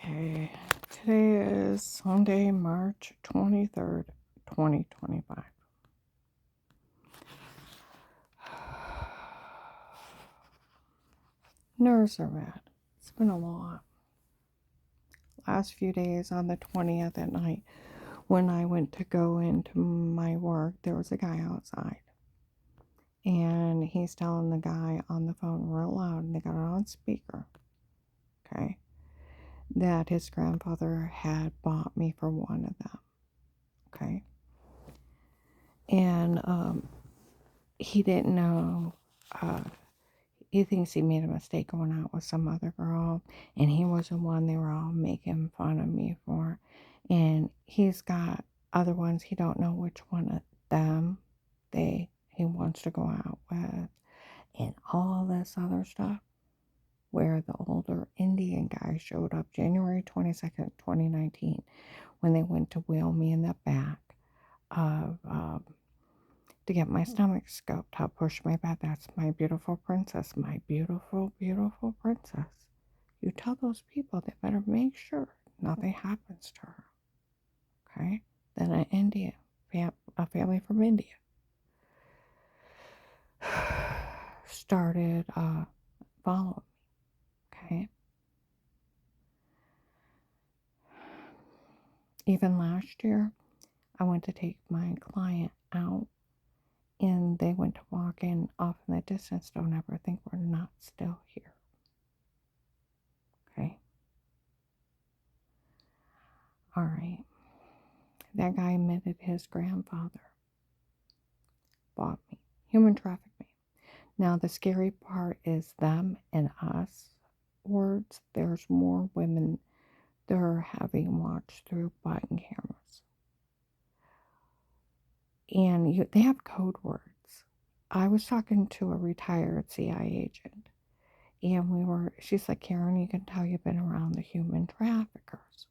Okay, today is Sunday, March 23rd, 2025. Nerves are bad. It's been a lot. Last few days on the 20th at night, when I went to go into my work, there was a guy outside. And he's telling the guy on the phone real loud, and they got it on speaker, okay, that his grandfather had bought me for one of them, okay? And he didn't know, he thinks he made a mistake going out with some other girl, and he was the one they were all making fun of me for. And he's got other ones, he don't know which one of them he wants to go out with, and all this other stuff. Where the older Indian guy showed up January 22nd, 2019, when they went to wheel me in the back of to get my stomach scoped, help push my bed. That's my beautiful princess, my beautiful, beautiful princess. You tell those people they better make sure nothing happens to her, okay? Then an Indian, a family from India, started following me, okay? Even last year, I went to take my client out, and they went to walk in off in the distance. Don't ever think we're not still here, okay? All right. That guy admitted his grandfather bought me, human trafficked me. Now, the scary part is them and us words. There's more women that are having watched through button cameras. And they have code words. I was talking to a retired CIA agent, and she's like, Karen, you can tell you've been around the human traffickers.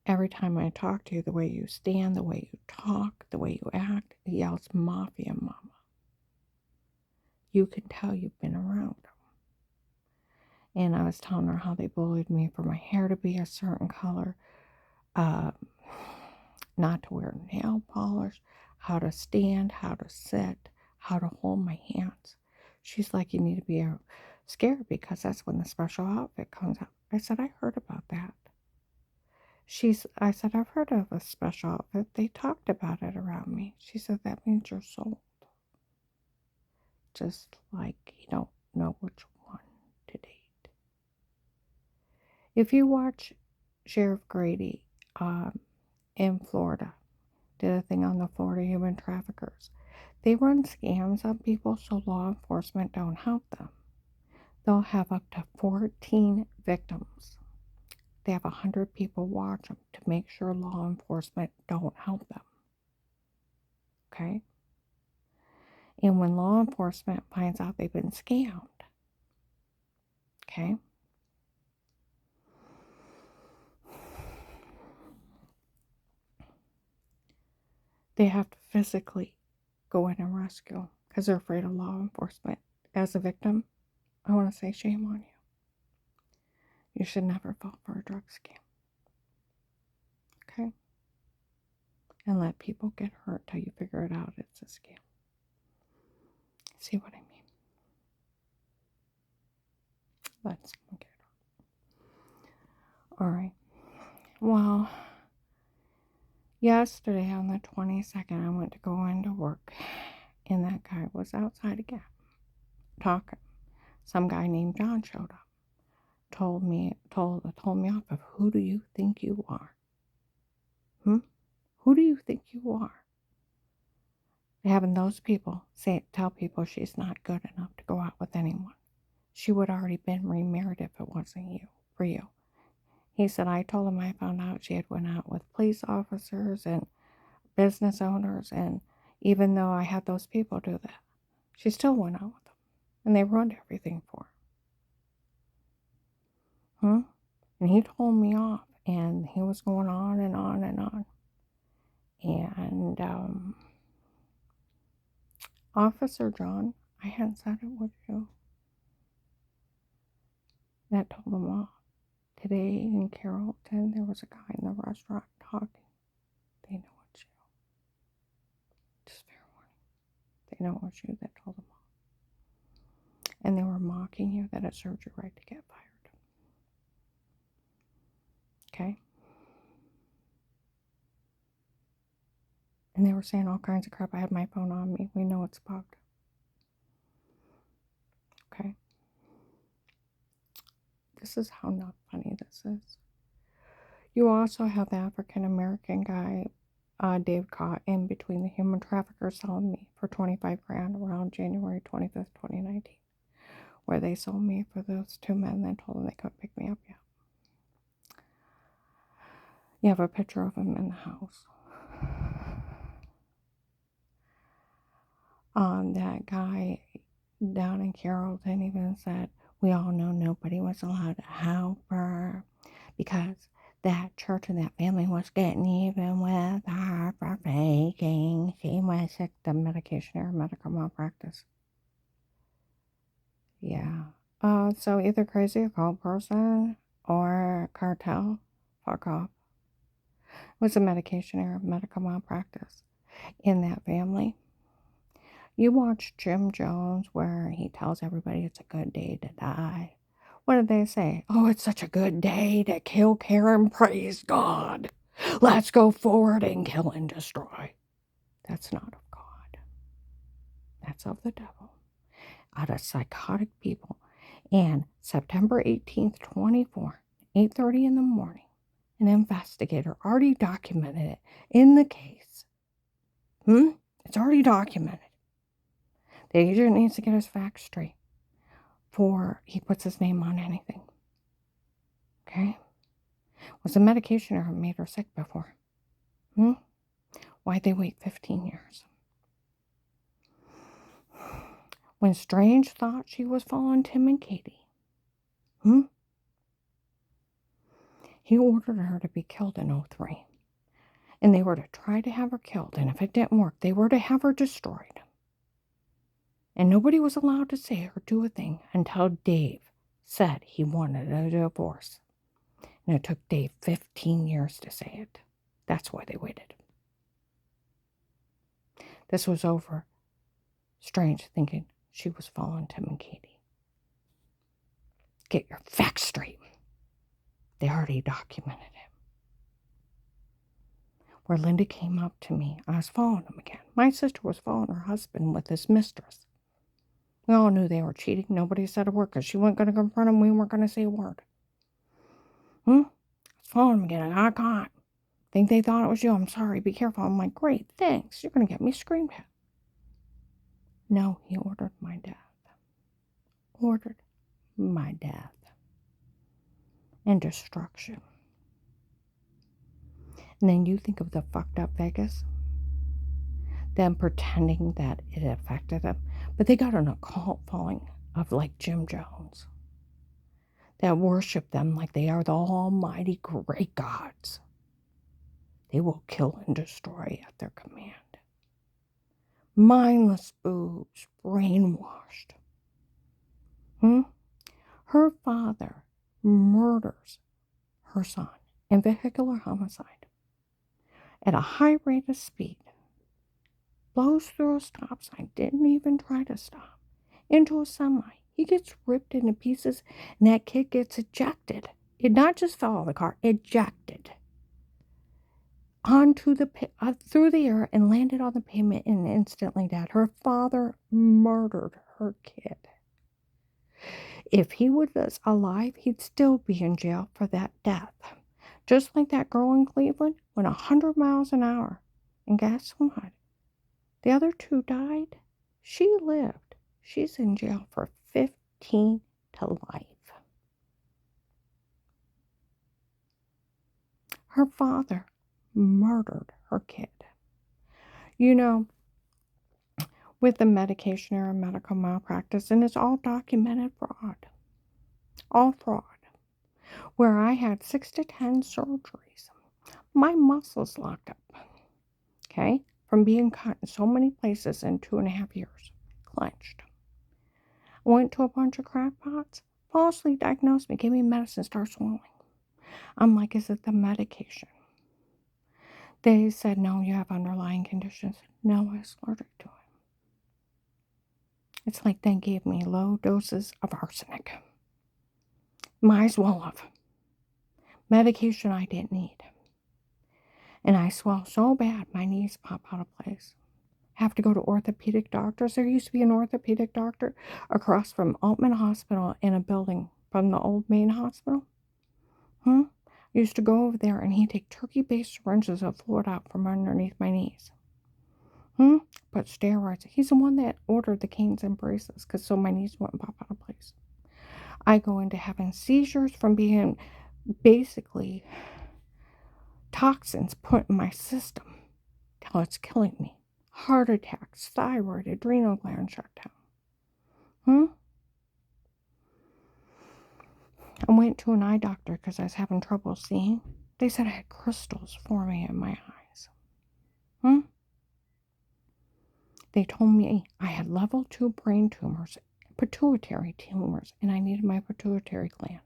Every time I talk to you, the way you stand, the way you talk, the way you act, it yells Mafia Mama. You can tell you've been around them. And I was telling her how they bullied me for my hair to be a certain color, not to wear nail polish, how to stand, how to sit, how to hold my hands. She's like, you need to be scared because that's when the special outfit comes out. I said, I heard about that. I said, I've heard of a special outfit. They talked about it around me. She said, that means you're sold. Just like you don't know which one to date. If you watch Sheriff Grady in Florida, did a thing on the Florida human traffickers. They run scams on people so law enforcement don't help them. They'll have up to 14 victims. They have 100 people watch them to make sure law enforcement don't help them. Okay? And when law enforcement finds out they've been scammed, okay, they have to physically go in and rescue because they're afraid of law enforcement. As a victim, I want to say shame on you. You should never fall for a drug scam. Okay? And let people get hurt till you figure it out it's a scam. See what I mean? Let's get it. Alright. Well, yesterday on the 22nd, I went to go into work, and that guy was outside again, talking. Some guy named John showed up. Told me off of, who do you think you are? Who do you think you are? Having those people tell people she's not good enough to go out with anyone. She would already been remarried if it wasn't for you. He said, I told him I found out she had went out with police officers and business owners, and even though I had those people do that, she still went out with them, and they ruined everything for her. And he told me off, and he was going on and on and on. And Officer John, I hadn't said it was you, that told him off. Today in Carrollton, there was a guy in the restaurant talking. They know it's you. Just fair warning. They know it's you that told them all. And they were mocking you that it served you right to get fired. Okay? And they were saying all kinds of crap. I had my phone on me. We know it's bugged. Okay? This is how not funny this is. You also have the African American guy, Dave, caught in between the human traffickers selling me for 25 grand around January 25th, 2019, where they sold me for those two men that told them they couldn't pick me up yet. You have a picture of him in the house. That guy down in Carrollton even said, we all know nobody was allowed to help her because that church and that family was getting even with her for faking. She was sick to medication or medical malpractice. Yeah. So either crazy occult person or cartel, fuck off. It was a medication or medical malpractice in that family. You watch Jim Jones where he tells everybody it's a good day to die. What did they say? Oh, it's such a good day to kill Karen. Praise God. Let's go forward and kill and destroy. That's not of God. That's of the devil. Out of psychotic people. And September 18th, 24, 8:30 in the morning, an investigator already documented it in the case. It's already documented. The agent needs to get his facts straight before he puts his name on anything. Okay? Was the medication or made her sick before? Why'd they wait 15 years? When Strange thought she was following Tim and Katie, he ordered her to be killed in 03. And they were to try to have her killed. And if it didn't work, they were to have her destroyed. And nobody was allowed to say or do a thing until Dave said he wanted a divorce. And it took Dave 15 years to say it. That's why they waited. This was over Strange thinking she was following Tim and Katie. Get your facts straight. They already documented it. Where Linda came up to me, I was following him again. My sister was following her husband with his mistress. We all knew they were cheating. Nobody said a word because she wasn't going to confront him. We weren't going to say a word. I was following him again. I got caught. Think they thought it was you. I'm sorry. Be careful. I'm like, great, thanks. You're going to get me screamed at. No, he ordered my death. Ordered my death. And destruction. And then you think of the fucked up Vegas. Them pretending that it affected them. But they got an occult following of like Jim Jones. That worship them like they are the almighty great gods. They will kill and destroy at their command. Mindless boobs, brainwashed. Her father murders her son in vehicular homicide at a high rate of speed. Blows through a stop sign, didn't even try to stop, into a semi. He gets ripped into pieces, and that kid gets ejected. It not just fell out of the car, ejected onto the through the air and landed on the pavement and instantly dead. Her father murdered her kid. If he was alive, he'd still be in jail for that death. Just like that girl in Cleveland went 100 miles an hour. And guess what? The other two died. She lived. She's in jail for 15 to life. Her father murdered her kid. You know, with the medication or medical malpractice, and it's all documented fraud. All fraud. Where I had 6 to 10 surgeries. My muscles locked up. Okay? From being cut in so many places in 2.5 years. Clenched. Went to a bunch of crackpots. Falsely diagnosed me. Gave me medicine. Started swallowing. I'm like, is it the medication? They said, no, you have underlying conditions. No, I was allergic to it. It's like they gave me low doses of arsenic. Might as well have. Medication I didn't need. And I swell so bad, my knees pop out of place. Have to go to orthopedic doctors. There used to be an orthopedic doctor across from Altman Hospital in a building from the old main hospital. Used to go over there and he'd take turkey-based syringes of fluid out from underneath my knees. Put steroids. He's the one that ordered the canes and braces because so my knees wouldn't pop out of place. I go into having seizures from being basically toxins put in my system till it's killing me. Heart attacks, thyroid, adrenal gland shutdown. I went to an eye doctor because I was having trouble seeing. They said I had crystals forming in my eyes. They told me I had level 2 brain tumors, pituitary tumors, and I needed my pituitary gland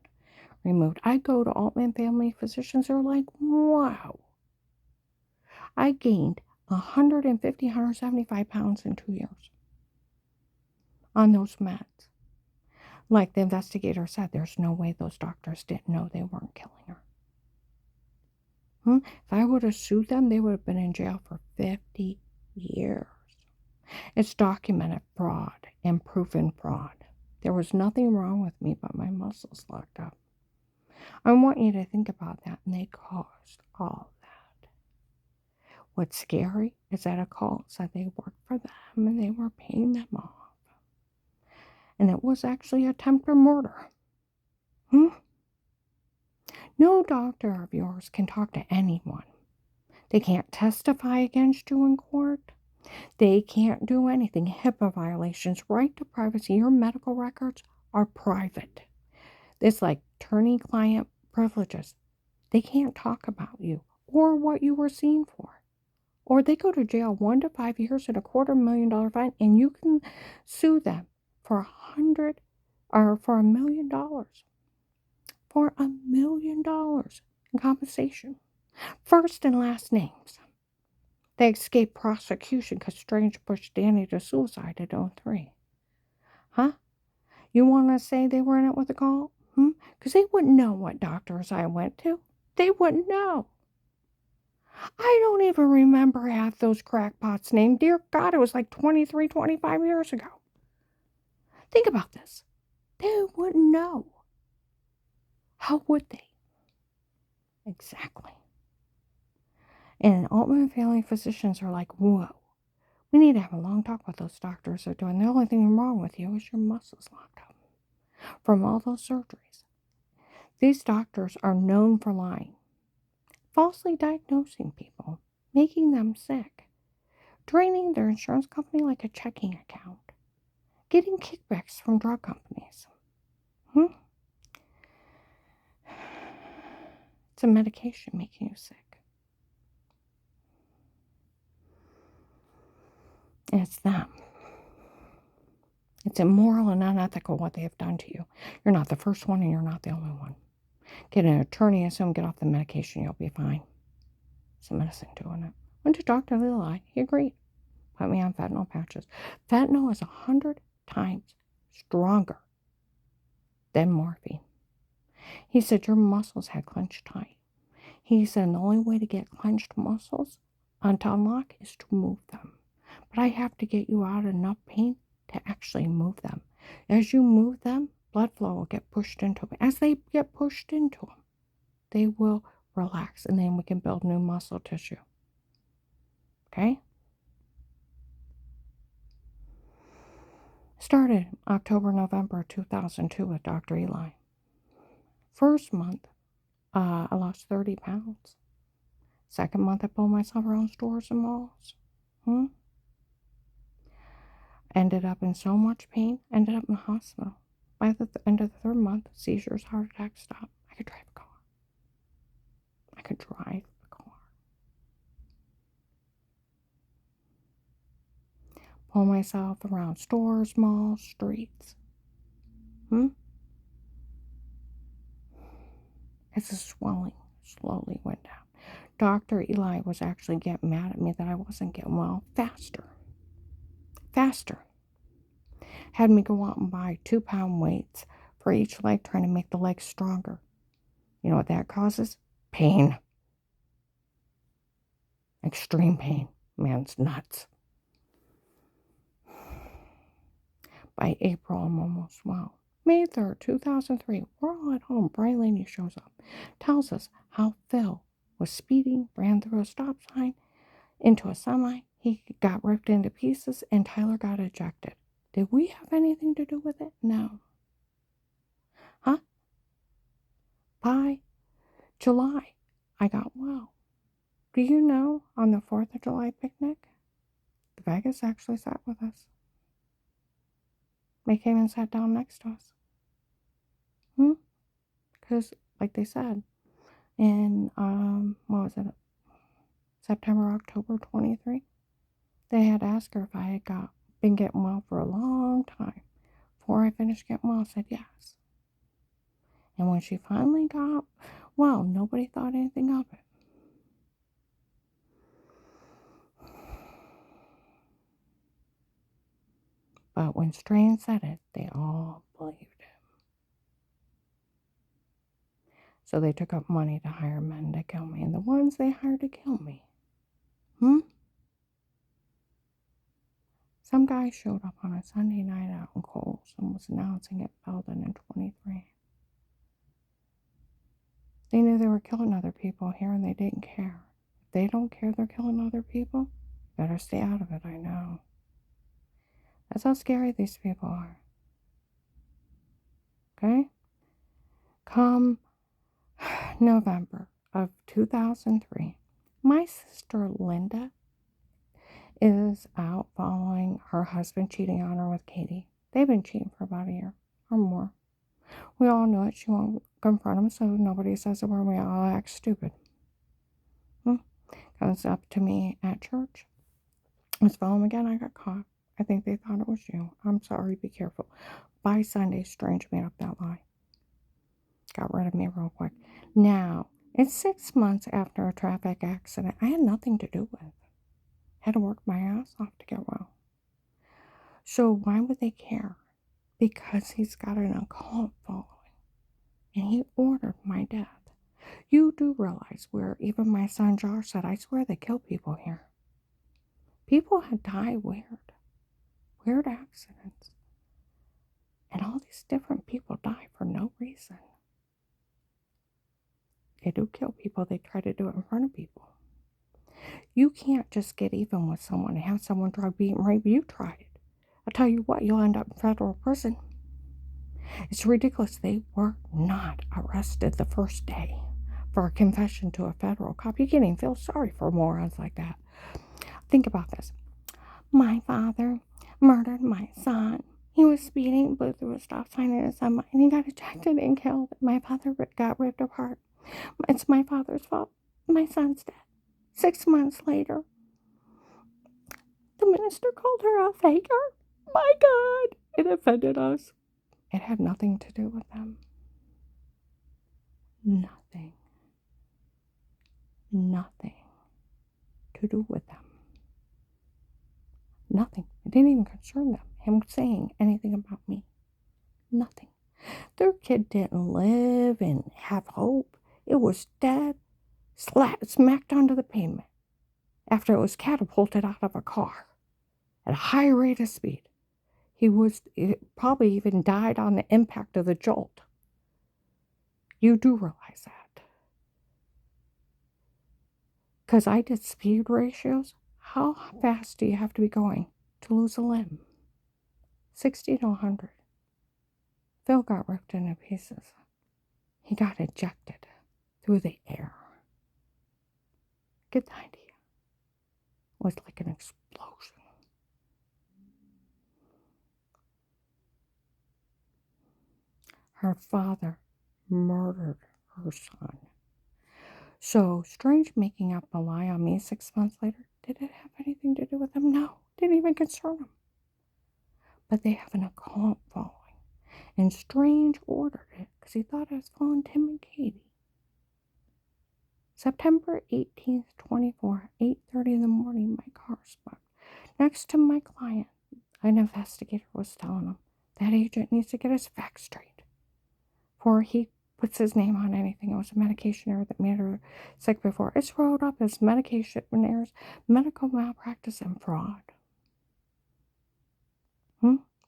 removed. I go to Altman Family Physicians. They're like, wow. I gained 150, 175 pounds in 2 years on those meds. Like the investigator said, there's no way those doctors didn't know they weren't killing her. If I would have sued them, they would have been in jail for 50 years. It's documented fraud and proven fraud. There was nothing wrong with me but my muscles locked up. I want you to think about that, and they caused all that. What's scary is that a cult said they worked for them and they were paying them off. And it was actually attempted murder. No doctor of yours can talk to anyone. They can't testify against you in court. They can't do anything. HIPAA violations, right to privacy. Your medical records are private. It's like attorney-client privileges. They can't talk about you or what you were seen for. Or they go to jail 1 to 5 years and $250,000 fine, and you can sue them for $100,000 or for $1 million. For $1 million in compensation. First and last names. They escaped prosecution because Strange pushed Danny to suicide at 03. You want to say they were in it with a cult? Because they wouldn't know what doctors I went to. They wouldn't know. I don't even remember half those crackpots' names. Dear God, it was like 23, 25 years ago. Think about this. They wouldn't know. How would they? Exactly. And Altman Family Physicians are like, whoa. We need to have a long talk with those doctors are doing. The only thing wrong with you is your muscles locked up from all those surgeries. These doctors are known for lying, falsely diagnosing people, making them sick, draining their insurance company like a checking account, getting kickbacks from drug companies. It's a medication making you sick. And it's them. It's immoral and unethical what they have done to you. You're not the first one and you're not the only one. Get an attorney, assume get off the medication, you'll be fine. Some medicine doing it. Went to Dr. Lilly. He agreed. Put me on fentanyl patches. Fentanyl is 100 times stronger than morphine. He said your muscles had clenched tight. He said the only way to get clenched muscles to unlock is to move them. But I have to get you out of enough pain to actually move them. As you move them, blood flow will get pushed into them. As they get pushed into them, they will relax, and then we can build new muscle tissue. Okay? Started October, November 2002 with Dr. Eli. First month, I lost 30 pounds. Second month, I pulled myself around stores and malls. Ended up in so much pain, ended up in the hospital. By the end of the third month, seizures, heart attacks stopped. I could drive a car. Pull myself around stores, malls, streets. as the swelling slowly went down. Dr. Eli was actually getting mad at me that I wasn't getting well faster. Had me go out and buy 2-pound weights for each leg, trying to make the legs stronger. You know what that causes? Pain. Extreme pain. Man's nuts. By April, I'm almost well. May 3rd, 2003, we're all at home. Brian Laney shows up, tells us how Phil was speeding, ran through a stop sign into a semi. He got ripped into pieces, and Tyler got ejected. Did we have anything to do with it? No. Huh? By July, I got well. Do you know, on the 4th of July picnic, Vegas actually sat with us. They came and sat down next to us. Because, like they said, in, what was it, September, October 23, they had asked her if I had been getting well for a long time. Before I finished getting well, I said yes. And when she finally got well, nobody thought anything of it. But when Strain said it, they all believed him. So they took up money to hire men to kill me. And the ones they hired to kill me, some guy showed up on a Sunday night out in Coles and was announcing it Belden in 23. They knew they were killing other people here, and they didn't care. If they don't care they're killing other people, better stay out of it, I know. That's how scary these people are. Okay? Come November of 2003, my sister Linda is out following her husband cheating on her with Katie. They've been cheating for about a year or more. We all know it. She won't confront him, so nobody says a word. We all act stupid. Comes up to me at church. Let's follow him again. I got caught. I think they thought it was you. I'm sorry. Be careful. By Sunday, Strange made up that lie. Got rid of me real quick. Now, it's 6 months after a traffic accident I had nothing to do with. Had to work my ass off to get well. So why would they care? Because he's got an occult following. And he ordered my death. You do realize where even my son Josh said, I swear they kill people here. People had died weird accidents. And all these different people die for no reason. They do kill people. They try to do it in front of people. You can't just get even with someone and have someone drug, beat, and rape. You tried it. I'll tell you what, you'll end up in federal prison. It's ridiculous. They were not arrested the first day for a confession to a federal cop. You can't even feel sorry for morons like that. Think about this. My father murdered my son. He was speeding, blew through a stop sign in a semi, and he got ejected and killed. My father got ripped apart. It's my father's fault. My son's dead. 6 months later, the minister called her a faker. My God, it offended us. It had nothing to do with them. Nothing to do with them. Nothing. It didn't even concern them, him saying anything about me. Nothing. Their kid didn't live and have hope. It was dead, smacked onto the pavement after it was catapulted out of a car at a high rate of speed. It probably even died on the impact of the jolt. You do realize that. Because I did speed ratios. How fast do you have to be going to lose a limb? 60 to 100. Phil got ripped into pieces. He got ejected through the air. Get the idea. It was like an explosion. Her father murdered her son. So, Strange making up a lie on me 6 months later, did it have anything to do with them? No, didn't even concern them. But they have an occult following. And Strange ordered it because he thought I was following Tim and Katie. September 18th, 24, 8:30 in the morning, my car spun. Next to my client, an investigator was telling him that agent needs to get his facts straight before he puts his name on anything. It was a medication error that made her sick before. It's rolled up as medication errors, medical malpractice, and fraud.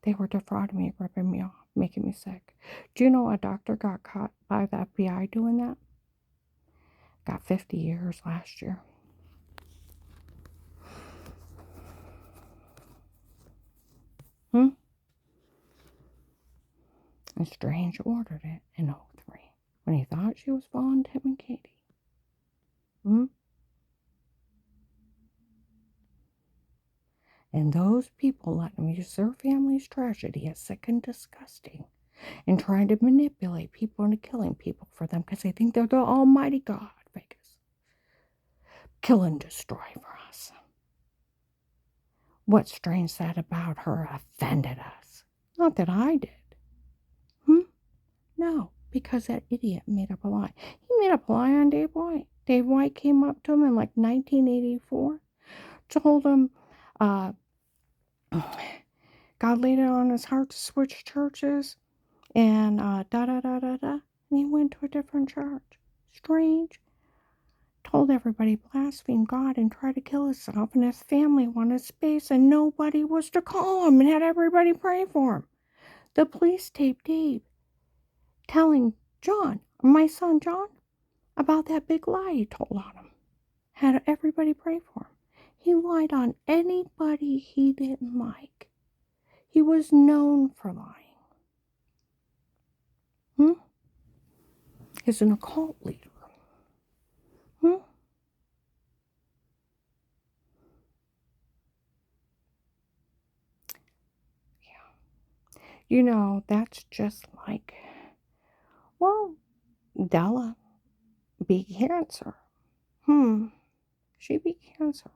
They were defrauding me, ripping me off, making me sick. Do you know a doctor got caught by the FBI doing that? Got 50 years last year. And Strange ordered it in '03 when he thought she was following Tim and Katie. And those people let him use their family's tragedy as sick and disgusting and trying to manipulate people into killing people for them because they think they're the almighty God, Vegas. Kill and destroy for us. What Strange said about her offended us. Not that I did. No, because that idiot made up a lie. He made up a lie on Dave White. Dave White came up to him in like 1984, told him God laid it on his heart to switch churches, and and he went to a different church. Strange. Told everybody blaspheme God and tried to kill himself, and his family wanted space, and nobody was to call him, and had everybody pray for him. The police taped Dave telling John, my son John, about that big lie he told on him. Had everybody pray for him. He lied on anybody he didn't like. He was known for lying. He's an occult leader. Yeah. You know, that's just like, well, Della beat cancer. She beat cancer.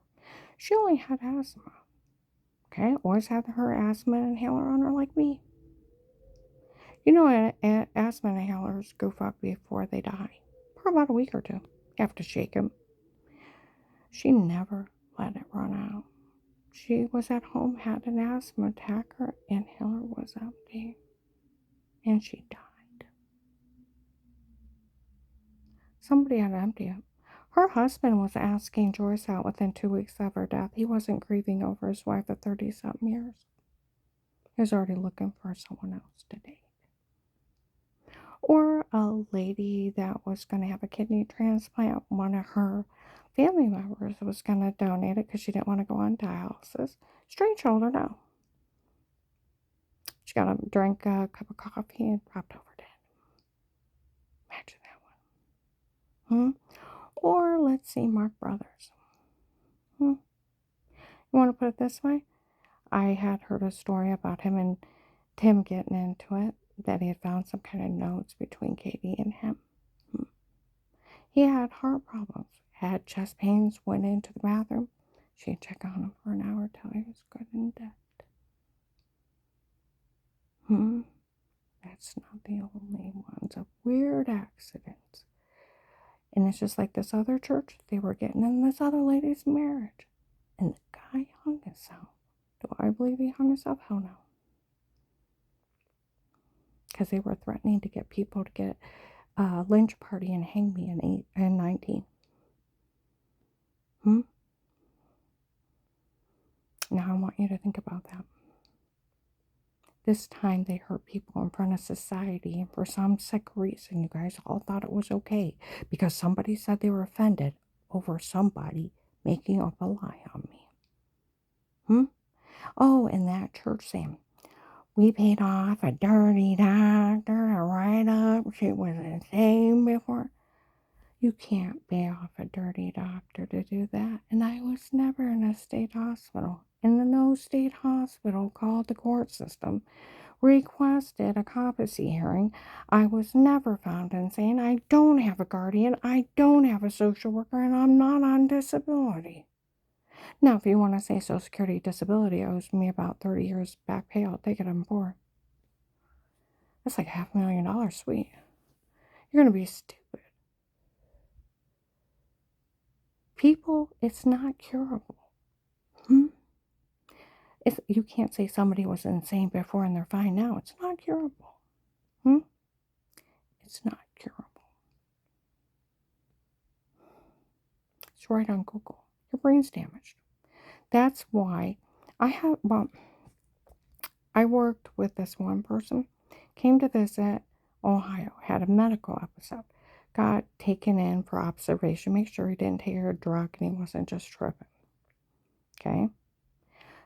She only had asthma. Okay, always had her asthma inhaler on her like me. You know, asthma inhalers goof up before they die. For about a week or two. You have to shake them. She never let it run out. She was at home, had an asthma attack, her inhaler was empty, and she died. Somebody had to empty it. Her husband was asking Joyce out within 2 weeks of her death. He wasn't grieving over his wife of 30-something years. He was already looking for someone else to date. Or a lady that was going to have a kidney transplant. One of her family members was going to donate it because she didn't want to go on dialysis. Strange told her no. She got up, drank a cup of coffee, and dropped over dead. Imagine that one. Or let's see, Mark Brothers. You want to put it this way? I had heard a story about him and Tim getting into it, that he had found some kind of notes between Katie and him. He had heart problems, had chest pains, went into the bathroom. She'd check on him for an hour till he was good and dead. That's not the only ones of weird accidents. And it's just like this other church. They were getting in this other lady's marriage. And the guy hung himself. Do I believe he hung himself? Hell no. Because they were threatening to get people to get a lynch party and hang me in 19. Now I want you to think about that. This time they hurt people in front of society, and for some sick reason, you guys all thought it was okay because somebody said they were offended over somebody making up a lie on me. Oh, and that church saying, we paid off a dirty doctor to write up she was insane before. You can't pay off a dirty doctor to do that. And I was never in a state hospital. And the no state hospital called the court system, requested a competency hearing. I was never found insane. I don't have a guardian. I don't have a social worker, and I'm not on disability. Now, if you want to say Social Security disability owes me about 30 years back pay, I'll take it on board. That's like $500,000, sweet. You're going to be stupid. People, it's not curable. Hmm? You can't say somebody was insane before and they're fine now. It's not curable. Hmm? It's not curable. It's right on Google. Your brain's damaged. That's why I worked with this one person, came to visit Ohio, had a medical episode, got taken in for observation, make sure he didn't take a drug and he wasn't just tripping. Okay?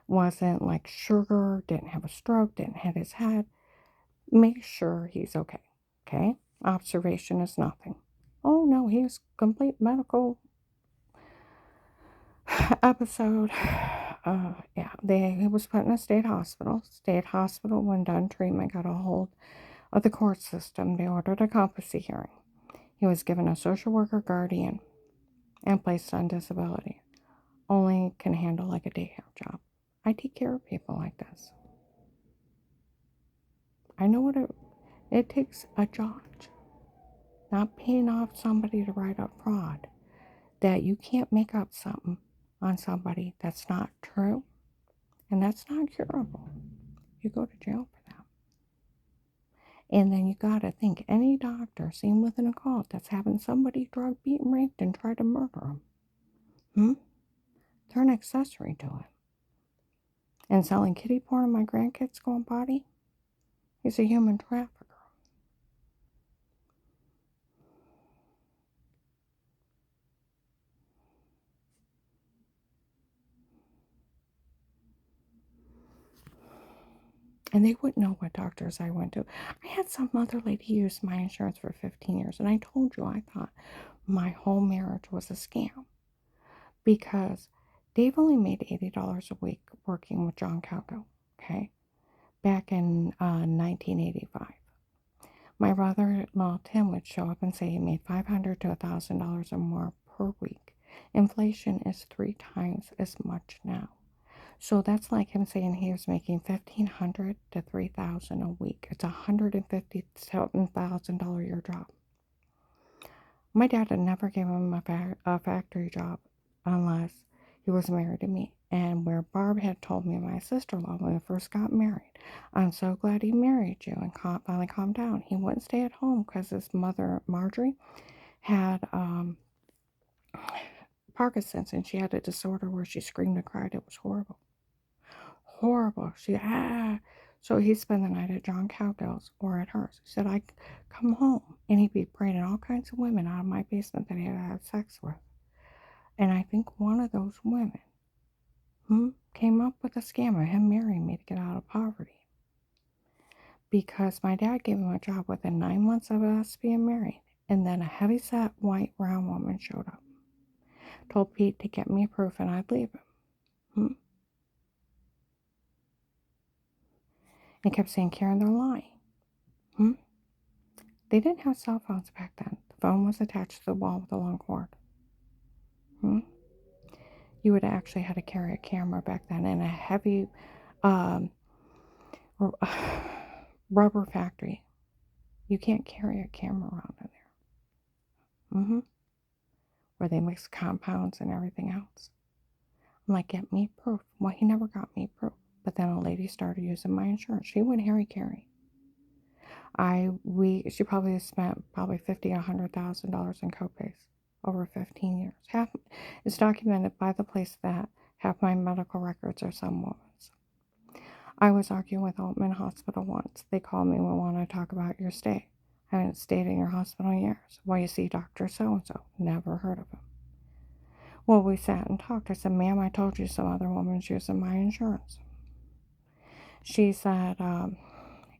Wasn't like sugar, didn't have a stroke, didn't hit his head. Make sure he's okay. Okay? Observation is nothing. Oh no, he was complete medical episode. He was put in a state hospital. State hospital, when done treatment, got a hold of the court system. They ordered a competency hearing. He was given a social worker guardian and placed on disability. Only can handle like a daycare job. I take care of people like this. I know what it takes a judge, not paying off somebody to write up fraud, that you can't make up something on somebody that's not true, and that's not curable. You go to jail for that. And then you got to think any doctor seen with an occult that's having somebody drug, beaten, raped, and tried to murder them, they're an accessory to it. And selling kitty porn in my grandkids' going body, he's a human trafficker. And they wouldn't know what doctors I went to. I had some other lady use my insurance for 15 years, and I told you I thought my whole marriage was a scam because Dave only made $80 a week working with John Calco, okay, back in 1985. My brother-in-law Tim would show up and say he made $500 to $1,000 or more per week. Inflation is 3 times as much now. So that's like him saying he was making $1,500 to $3,000 a week. It's $150,000 a year job. My dad had never gave him a factory job unless he was married to me. And where Barb had told me, my sister-in-law, when we first got married, I'm so glad he married you and finally calmed down. He wouldn't stay at home because his mother, Marjorie, had Parkinson's, and she had a disorder where she screamed and cried. It was horrible. Horrible. So he'd spend the night at John Cowgill's or at hers. He said, I'd come home and he'd be bringing all kinds of women out of my basement that he had had sex with. And I think one of those women came up with a scam of him marrying me to get out of poverty. Because my dad gave him a job within 9 months of us being married. And then a heavyset white brown woman showed up. Told Pete to get me proof and I'd leave him. And kept saying, Karen, they're lying. They didn't have cell phones back then. The phone was attached to the wall with a long cord. You would actually have to carry a camera back then in a heavy rubber factory. You can't carry a camera around in there. Where they mix compounds and everything else. I'm like, get me proof. Well, he never got me proof. But then a lady started using my insurance. She went Harry Carey. She probably spent $50,000 $100,000 in copays over 15 years. It's documented by the place that half my medical records are some woman's. I was arguing with Altman Hospital once. They called me, we want to talk about your stay. I haven't stayed in your hospital in years. Well, you see Dr. So-and-so. Never heard of him. Well, we sat and talked. I said, ma'am, I told you some other woman's using my insurance. She said,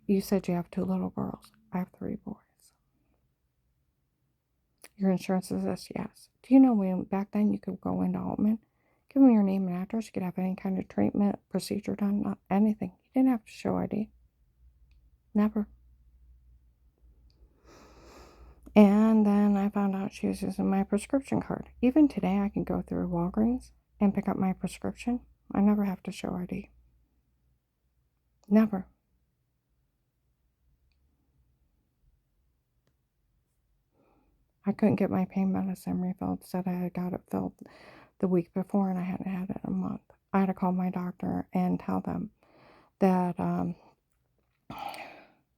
you said you have 2 little girls. I have 3 boys. Your insurance is this? Yes. Do you know back then you could go into Altman, give them your name and address, you could have any kind of treatment, procedure done, not anything. You didn't have to show ID. Never. And then I found out she was using my prescription card. Even today I can go through Walgreens and pick up my prescription. I never have to show ID. Never. I couldn't get my pain medicine refilled. Said I had got it filled the week before and I hadn't had it in a month. I had to call my doctor and tell them that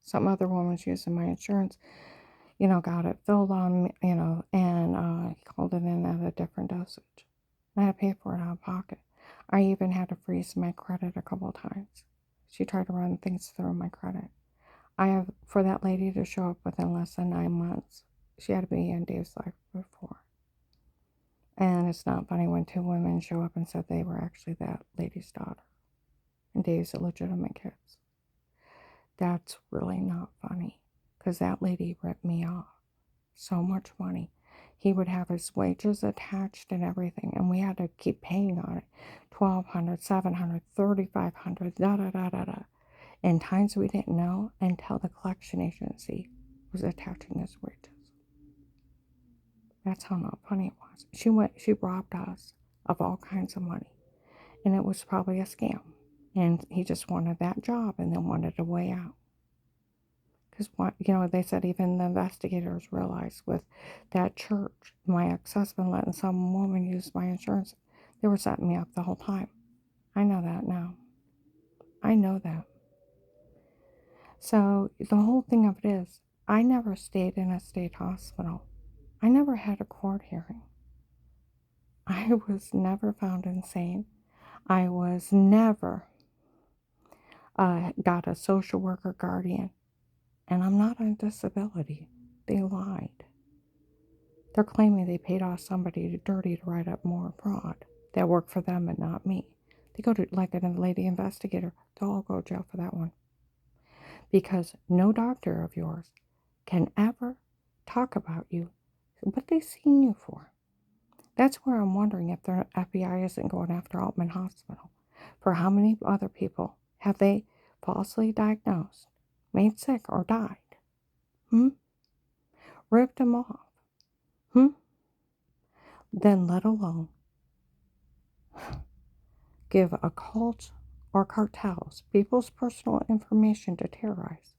some other woman's using my insurance, got it filled on me, and he called it in at a different dosage. I had to pay for it out of pocket. I even had to freeze my credit a couple of times. She tried to run things through my credit. For that lady to show up within less than 9 months, she had to be in Dave's life before. And it's not funny when two women show up and said they were actually that lady's daughter and Dave's illegitimate kids. That's really not funny because that lady ripped me off so much money. He would have his wages attached and everything, and we had to keep paying on it. $1,200, $700, $3,500, da da da da da. And times we didn't know until the collection agency was attaching his wages. That's how not funny it was. She robbed us of all kinds of money, and it was probably a scam. And he just wanted that job and then wanted a way out. Because, they said even the investigators realized with that church, my ex-husband letting some woman use my insurance, they were setting me up the whole time. I know that now. I know that. So the whole thing of it is, I never stayed in a state hospital. I never had a court hearing. I was never found insane. I was never got a social worker guardian. And I'm not on disability. They lied. They're claiming they paid off somebody dirty to write up more fraud that worked for them and not me. They go to, like a lady investigator, they'll all go to jail for that one. Because no doctor of yours can ever talk about you, what they've seen you for. That's where I'm wondering if the FBI isn't going after Altman Hospital. For how many other people have they falsely diagnosed, made sick, or died? Ripped them off. Then let alone give occults or cartels people's personal information to terrorize,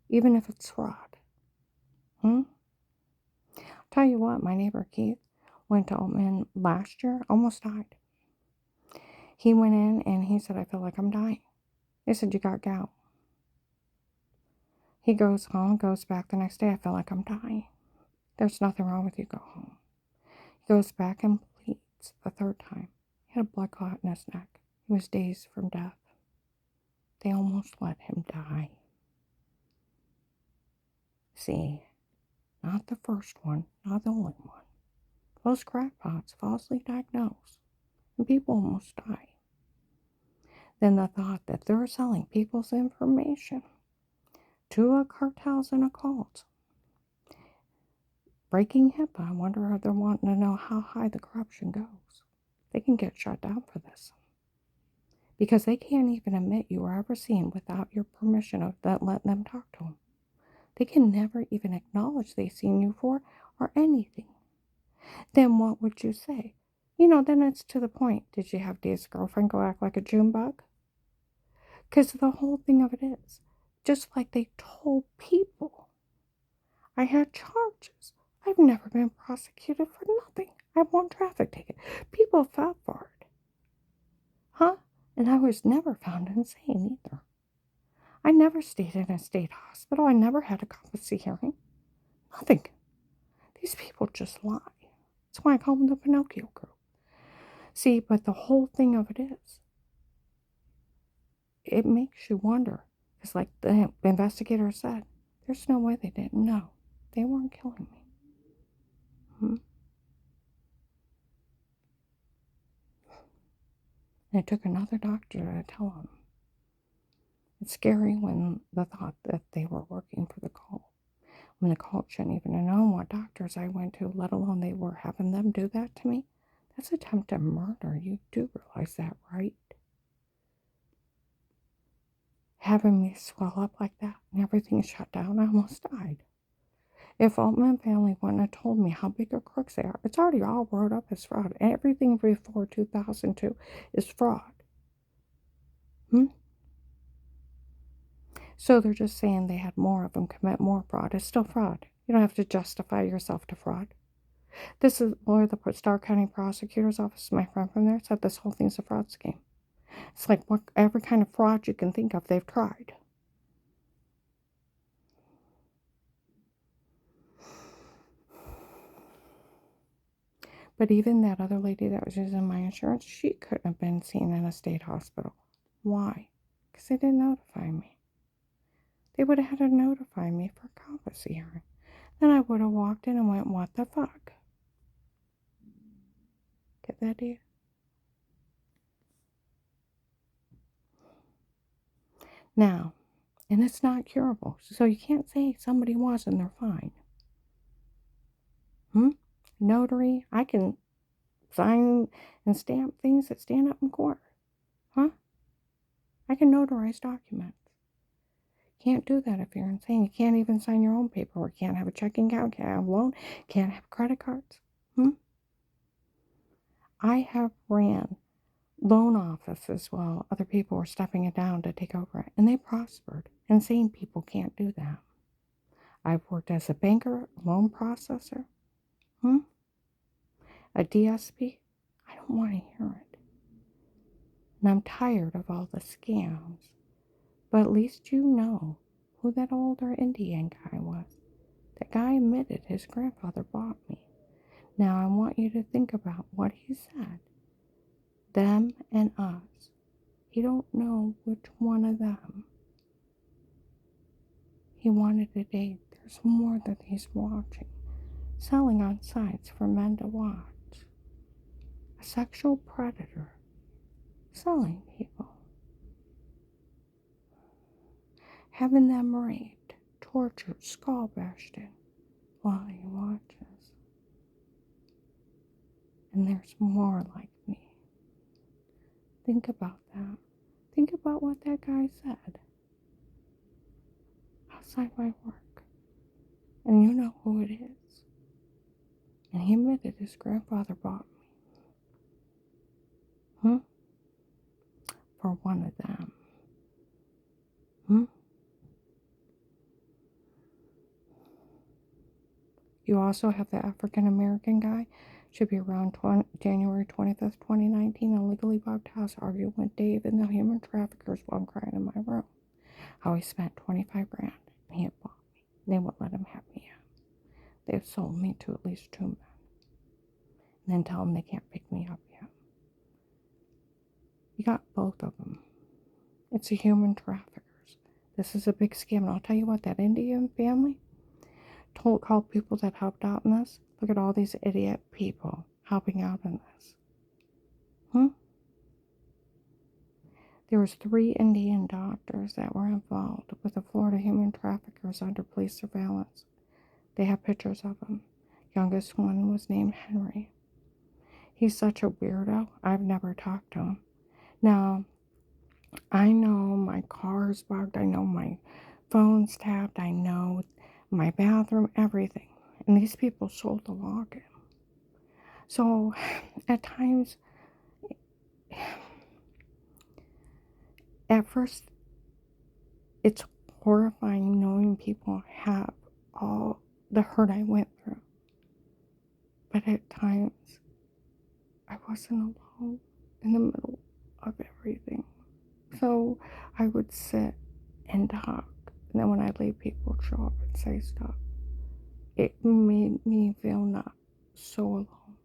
even if it's fraud. I'll tell you what, my neighbor Keith went to Altman last year, almost died. He went in and he said, I feel like I'm dying. They said, you got gout. He goes home, goes back the next day, I feel like I'm dying. There's nothing wrong with you, go home. He goes back and bleeds the third time. He had a blood clot in his neck. He was days from death. They almost let him die. See, not the first one, not the only one. Those crackpots falsely diagnosed, and people almost die. Then the thought that they're selling people's information to cartels and occults. Breaking HIPAA, I wonder if they're wanting to know how high the corruption goes. They can get shut down for this. Because they can't even admit you were ever seen without your permission of that letting them talk to them. They can never even acknowledge they've seen you for or anything. Then what would you say? Then it's to the point. Did you have Dave's girlfriend go act like a June bug? Because the whole thing of it is, just like they told people, I had charges. I've never been prosecuted for nothing. I have one traffic ticket. People fell for it. And I was never found insane either. I never stayed in a state hospital. I never had a competency hearing. Nothing. These people just lie. That's why I call them the Pinocchio group. See, but the whole thing of it is, it makes you wonder. It's like the investigator said, there's no way they didn't know. They weren't killing me. And it took another doctor to tell them. It's scary when the thought that they were working for the cult. When the cult shouldn't even have known what doctors I went to, let alone they were having them do that to me. That's attempted murder. You do realize that, right? Having me swell up like that and everything shut down, I almost died. If Altman family wouldn't have told me how big of crooks they are, it's already all wrote up as fraud. Everything before 2002 is fraud. So they're just saying they had more of them commit more fraud. It's still fraud. You don't have to justify yourself to fraud. This is where the Starr County Prosecutor's Office, my friend from there, said this whole thing's a fraud scheme. It's like every kind of fraud you can think of, they've tried. But even that other lady that was using my insurance, she couldn't have been seen in a state hospital. Why? Because they didn't notify me. They would have had to notify me for a competency hearing. Then I would have walked in and went, what the fuck? Get the idea? Now, and it's not curable. So you can't say somebody was and they're fine. Notary, I can sign and stamp things that stand up in court. I can notarize documents. Can't do that if you're insane. You can't even sign your own paperwork. Can't have a checking account, can't have a loan, can't have credit cards. I have ran loan offices while other people were stuffing it down to take over it, and they prospered. Insane people can't do that. I've worked as a banker, loan processor, a DSP. I don't want to hear it. And I'm tired of all the scams. But at least you know who that older Indian guy was. That guy admitted his grandfather bought me. Now I want you to think about what he said. Them and us. He don't know which one of them he wanted to date. There's more that he's watching. Selling on sites for men to watch. A sexual predator. Selling people. Having them raped, tortured, skull bashed in while he watches. And there's more like me. Think about that. Think about what that guy said outside my work. And you know who it is. And he admitted his grandfather bought me. For one of them. You also have the African American guy. Should be around January 25th, 2019. Illegally bought house argued with Dave and the human traffickers while I'm crying in my room. How he spent 25 grand and he had bought me. They wouldn't let him have me out. They've sold me to at least 2 men. And then tell them they can't pick me up yet. You got both of them. It's a human traffickers. This is a big scam. And I'll tell you what, that Indian family called people that helped out in this. Look at all these idiot people helping out in this. There was 3 Indian doctors that were involved with the Florida human traffickers under police surveillance. They have pictures of them. Youngest one was named Henry. He's such a weirdo. I've never talked to him. Now, I know my car's bugged. I know my phone's tapped. I know my bathroom, everything. And these people sold the login. So, at times, at first, it's horrifying knowing people have all the hurt I went through. But at times, I wasn't alone in the middle of everything. So I would sit and talk. And then when I'd leave, people would show up and say stuff. It made me feel not so alone.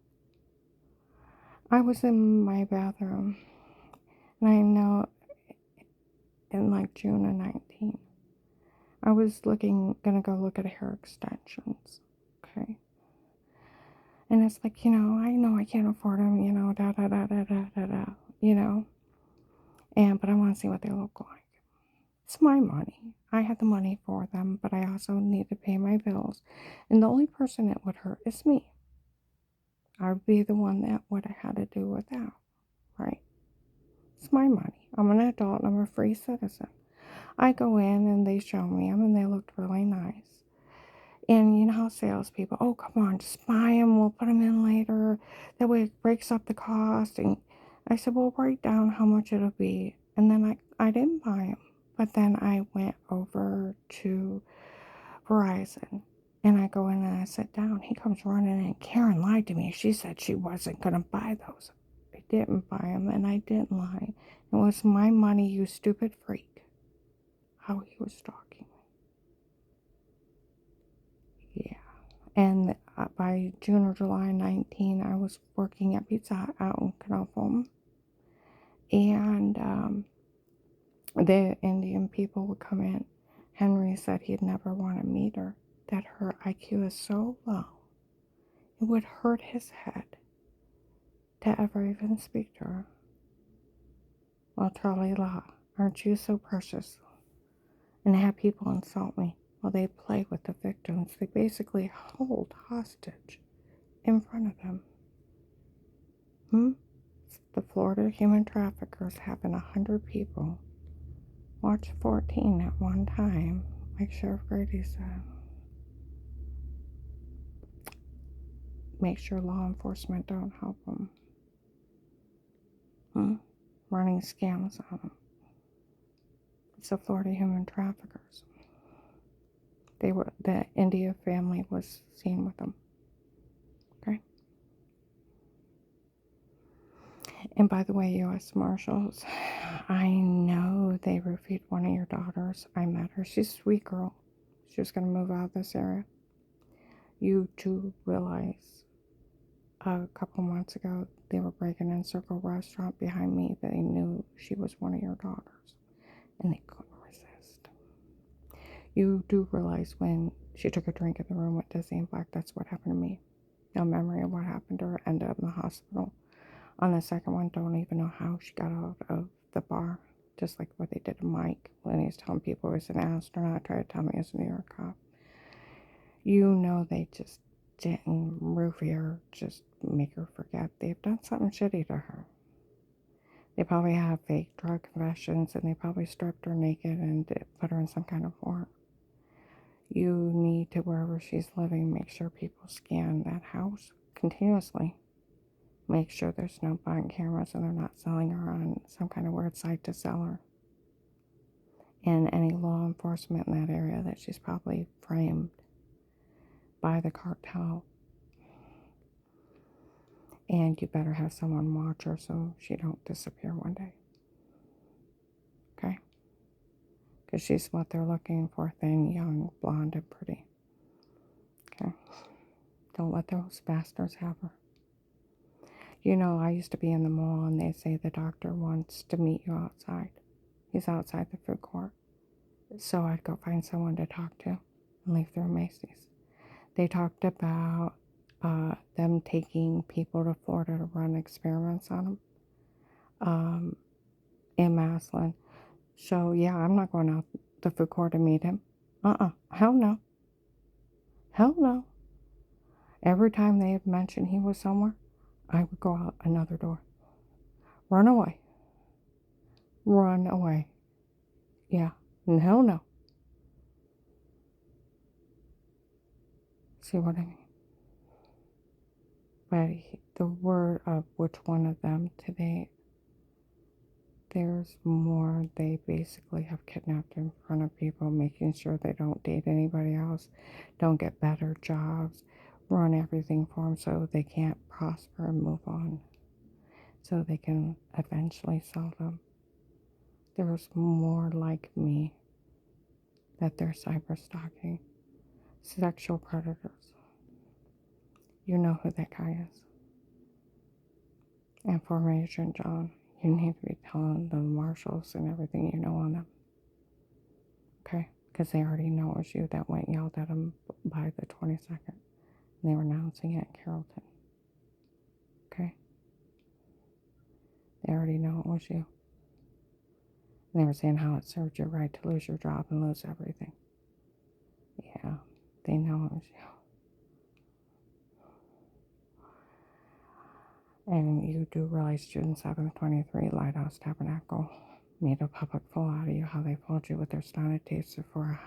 I was in my bathroom. And I know in like June of 19, I was gonna go look at hair extensions. Okay. And it's like, I know I can't afford them, but I want to see what they look like. It's my money. I had the money for them, but I also need to pay my bills. And the only person it would hurt is me. I would be the one that would have had to do with that, right? It's my money. I'm an adult. I'm a free citizen. I go in and they show me them and they looked really nice. And you know how salespeople, oh, come on, just buy them. We'll put them in later. That way it breaks up the cost. And I said, well, write down how much it'll be. And then I didn't buy them. But then I went over to Verizon And I go in and I sit down. He comes running in. Karen lied to me. She said she wasn't going to buy those. I didn't buy them, and I didn't lie. It was my money, you stupid freak. How he was stalking me. Yeah. And by June or July 19, I was working at Pizza Hut out in Knopfholm. And the Indian people would come in. Henry said he'd never want to meet her, that her IQ is so low, it would hurt his head to ever even speak to her. Well, Charlie La, aren't you so precious? And have people insult me while they play with the victims. They basically hold hostage in front of them. The Florida human traffickers having 100 people watch 14 at one time, like Sheriff Grady said. Make sure law enforcement don't help them. Running scams on them. It's the Florida human traffickers. The India family was seen with them. Okay? And by the way, U.S. Marshals, I know they roofied one of your daughters. I met her. She's a sweet girl. She was going to move out of this area. You do realize a couple months ago they were breaking in Circle Restaurant behind me. They knew she was one of your daughters, and they couldn't resist. You do realize when she took a drink in the room with Dizzy and Black, that's what happened to me. No memory of what happened to her. Ended up in the hospital. On the second one, don't even know how she got out of the bar. Just like what they did to Mike when he was telling people he was an astronaut, tried to tell me he was a New York cop. You know they just didn't roofie her, just make her forget. They've done something shitty to her. They probably have fake drug confessions, and they probably stripped her naked and put her in some kind of form. You need to, wherever she's living, make sure people scan that house continuously. Make sure there's no body cameras and they're not selling her on some kind of weird site to sell her. And any law enforcement in that area that she's probably framed by the cartel. And you better have someone watch her so she don't disappear one day. Okay? Because she's what they're looking for, thin, young, blonde, and pretty. Okay? Don't let those bastards have her. You know, I used to be in the mall and they say the doctor wants to meet you outside. He's outside the food court. So I'd go find someone to talk to and leave through Macy's. They talked about them taking people to Florida to run experiments on them in Maslin. So yeah, I'm not going out the food court to meet him. Hell no. Hell no. Every time they had mentioned he was somewhere, I would go out another door. Run away. Run away. Yeah. Hell no. See what I mean? But the word of which one of them today, there's more. They basically have kidnapped in front of people, making sure they don't date anybody else, don't get better jobs, run everything for them so they can't prosper and move on, so they can eventually sell them. There's more like me that they're cyber stalking. Sexual predators. You know who that guy is. And for Agent John, you need to be telling the marshals and everything you know on them. Okay? Because they already know it was you that went and yelled at them by the 22nd. And they were announcing it in Carrollton. Okay? They already know it was you. And they were saying how it served your right to lose your job and lose everything. Yeah, they know it was you. And you do realize June 7th, 23, Lighthouse Tabernacle made a public fool out of you, how they fooled you with their stunted taser for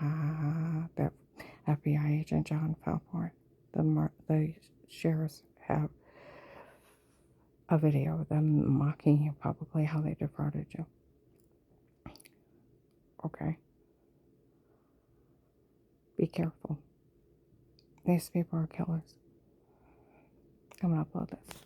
that FBI agent John fell for it. The sheriffs have a video of them mocking you publicly, how they defrauded you. Okay? Be careful. These people are killers. I'm gonna upload this.